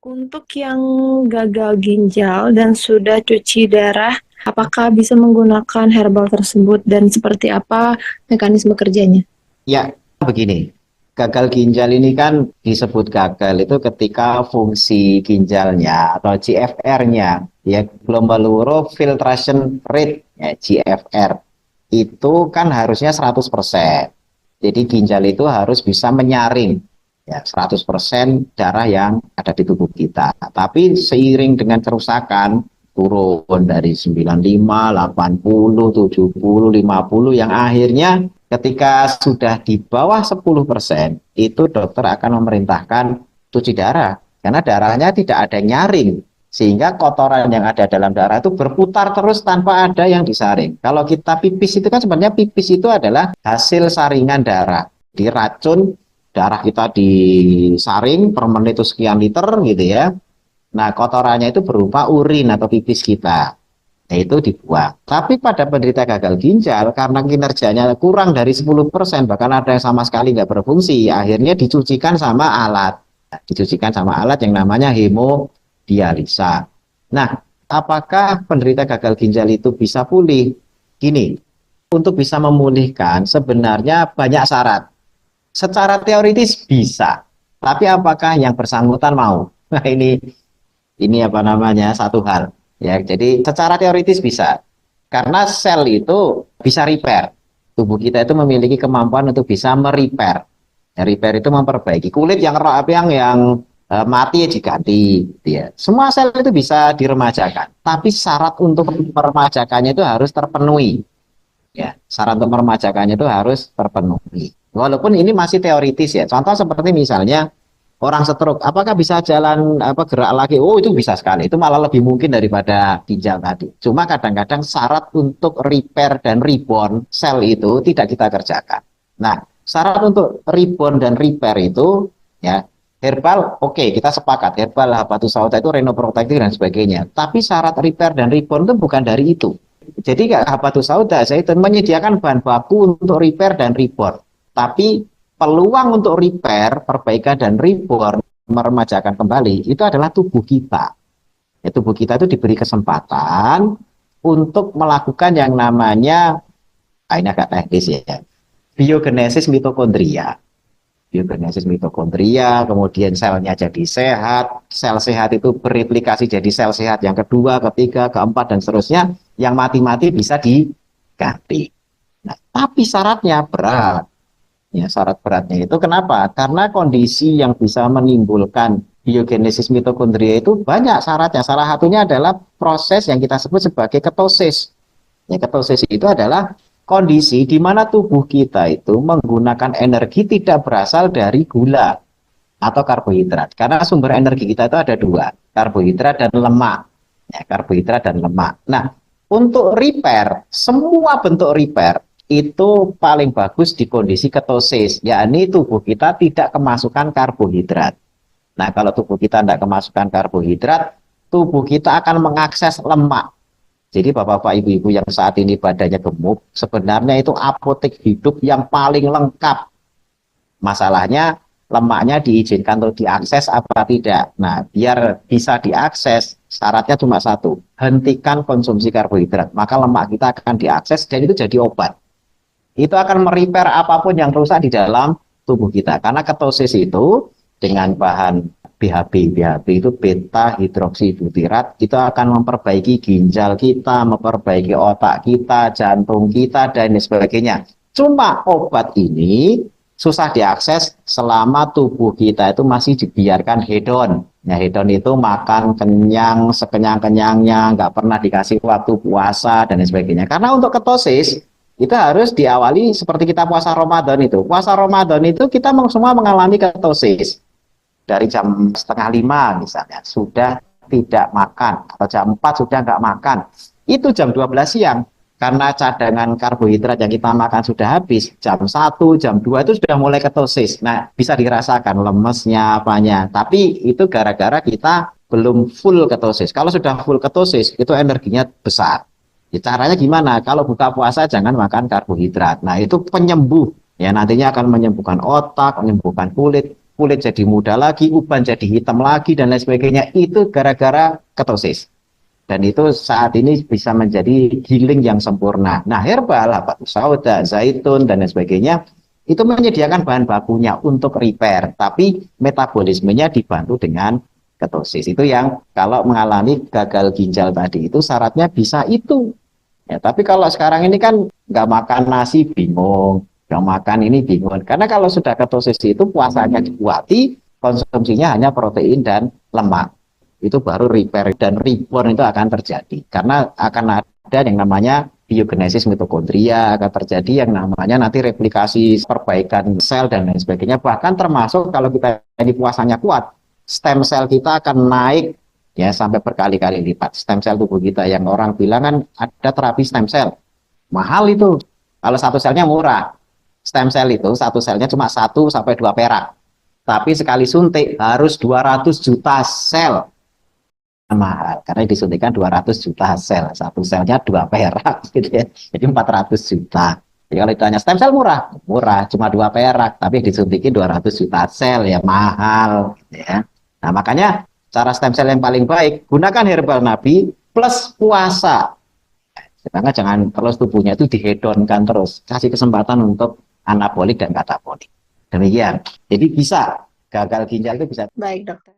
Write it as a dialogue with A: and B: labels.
A: Untuk yang gagal ginjal dan sudah cuci darah, apakah bisa menggunakan herbal tersebut dan seperti apa mekanisme kerjanya?
B: Ya, begini. Gagal ginjal ini kan disebut gagal itu ketika fungsi ginjalnya atau GFR-nya, ya Global Urine Filtration Rate, ya, GFR, itu kan harusnya 100%. Jadi ginjal itu harus bisa menyaring ya 100% darah yang ada di tubuh kita. Tapi seiring dengan kerusakan turun dari 95, 80, 70, 50 yang akhirnya ketika sudah di bawah 10%, itu dokter akan memerintahkan cuci darah. Karena darahnya tidak ada nyaring. Sehingga kotoran yang ada dalam darah itu berputar terus tanpa ada yang disaring. Kalau kita pipis itu kan sebenarnya pipis itu adalah hasil saringan darah. Di racun darah kita disaring per menit itu sekian liter gitu ya. Nah, kotorannya itu berupa urin atau pipis kita. Nah, itu dibuang. Tapi pada penderita gagal ginjal, karena kinerjanya kurang dari 10%, bahkan ada yang sama sekali nggak berfungsi, akhirnya dicucikan sama alat. Nah, dicucikan sama alat yang namanya hemodialisa. Nah, apakah penderita gagal ginjal itu bisa pulih? Gini, untuk bisa memulihkan sebenarnya banyak syarat. Secara teoritis bisa, tapi apakah yang bersangkutan mau? Nah, ini apa namanya satu hal ya. Jadi secara teoritis bisa karena sel itu bisa repair. Tubuh kita itu memiliki kemampuan untuk bisa merepair. Ya, repair itu memperbaiki kulit yang mati ya diganti gitu ya. Semua sel itu bisa diremajakan, tapi syarat untuk meremajakannya itu harus terpenuhi. Ya, syarat untuk meremajakannya itu harus terpenuhi. Walaupun ini masih teoritis ya. Contoh seperti misalnya orang stroke, apakah bisa jalan gerak lagi? Oh, itu bisa sekali. Itu malah lebih mungkin daripada ginjal tadi. Cuma kadang-kadang syarat untuk repair dan reborn sel itu tidak kita kerjakan. Nah, syarat untuk reborn dan repair itu ya herbal, oke, kita sepakat herbal habatus sauda itu renoprotective dan sebagainya. Tapi syarat repair dan reborn itu bukan dari itu. Jadi habatus sauda saya itu menyediakan bahan baku untuk repair dan reborn. Tapi peluang untuk repair, perbaikan dan reborn, meremajakan kembali itu adalah tubuh kita. Ya, tubuh kita itu diberi kesempatan untuk melakukan yang namanya, ini agak teknis ya, biogenesis mitokondria. Biogenesis mitokondria, kemudian selnya jadi sehat, sel sehat itu bereplikasi jadi sel sehat yang kedua, ketiga, keempat, dan seterusnya. Yang mati-mati bisa diganti. Nah, tapi syaratnya berat. Ya, syarat beratnya itu kenapa? Karena kondisi yang bisa menimbulkan biogenesis mitokondria itu banyak syaratnya. Salah satunya adalah proses yang kita sebut sebagai ketosis. Ya, ketosis itu adalah kondisi di mana tubuh kita itu menggunakan energi tidak berasal dari gula atau karbohidrat. Karena sumber energi kita itu ada dua, karbohidrat dan lemak. Ya, karbohidrat dan lemak. Nah, untuk repair, semua bentuk repair itu paling bagus di kondisi ketosis, yakni tubuh kita tidak kemasukan karbohidrat. Nah, kalau tubuh kita tidak kemasukan karbohidrat, tubuh kita akan mengakses lemak. Jadi bapak-bapak ibu-ibu yang saat ini badannya gemuk, sebenarnya itu apotek hidup yang paling lengkap. Masalahnya lemaknya diizinkan untuk diakses apa tidak. Nah, biar bisa diakses, syaratnya cuma satu, hentikan konsumsi karbohidrat. Maka lemak kita akan diakses dan itu jadi obat. Itu akan merepair apapun yang rusak di dalam tubuh kita. Karena ketosis itu dengan bahan BHB, BHB itu beta hidroksibutirat, itu akan memperbaiki ginjal kita, memperbaiki otak kita, jantung kita, dan sebagainya. Cuma obat ini susah diakses selama tubuh kita itu masih dibiarkan hedon. Ya, hedon itu makan kenyang, sekenyang-kenyangnya, nggak pernah dikasih waktu puasa, dan sebagainya. Karena untuk ketosis, itu harus diawali seperti kita puasa Ramadan itu. Puasa Ramadan itu kita semua mengalami ketosis. Dari jam setengah lima misalnya, sudah tidak makan. Atau jam 4 sudah nggak makan. Itu jam 12 siang. Karena cadangan karbohidrat yang kita makan sudah habis, jam 1, jam 2 itu sudah mulai ketosis. Nah, bisa dirasakan lemesnya, apanya. Tapi itu gara-gara kita belum full ketosis. Kalau sudah full ketosis, itu energinya besar. Ya, caranya gimana? Kalau buka puasa jangan makan karbohidrat. Nah, itu penyembuh. Ya, nantinya akan menyembuhkan otak, menyembuhkan kulit. kulit jadi muda lagi, uban jadi hitam lagi, dan lain sebagainya. Itu gara-gara ketosis. Dan itu saat ini bisa menjadi healing yang sempurna. Nah, herbal, habatus sauda, zaitun, dan lain sebagainya, itu menyediakan bahan bakunya untuk repair, tapi metabolismenya dibantu dengan ketosis. Itu yang kalau mengalami gagal ginjal tadi itu syaratnya bisa itu. Ya, tapi kalau sekarang ini kan nggak makan nasi bingung, nggak makan ini bingung. Karena kalau sudah ketosis itu puasanya dikuati, konsumsinya hanya protein dan lemak. Itu baru repair dan reborn itu akan terjadi. Karena akan ada yang namanya biogenesis mitokondria, akan terjadi yang namanya nanti replikasi perbaikan sel dan lain sebagainya. Bahkan termasuk kalau kita ini puasanya kuat, stem sel kita akan naik ya sampai berkali-kali lipat. Stem sel tubuh kita yang orang bilang kan ada terapi stem sel. Mahal itu. Kalau satu selnya murah. Stem sel itu satu selnya cuma 1 sampai 2 perak. Tapi sekali suntik harus 200 juta sel. Mahal karena disuntikan 200 juta sel, satu selnya 2 perak gitu ya, jadi 400 juta. Jadi kalau ditanya stem sel murah cuma 2 perak, tapi disuntikin 200 juta sel ya mahal gitu ya. Nah makanya cara stem sel yang paling baik gunakan herbal nabi plus puasa. Sedangkan jangan terus tubuhnya itu dihedonkan terus, kasih kesempatan untuk anabolik dan katabolik. Demikian, jadi bisa gagal ginjal itu bisa.
A: Baik, dokter.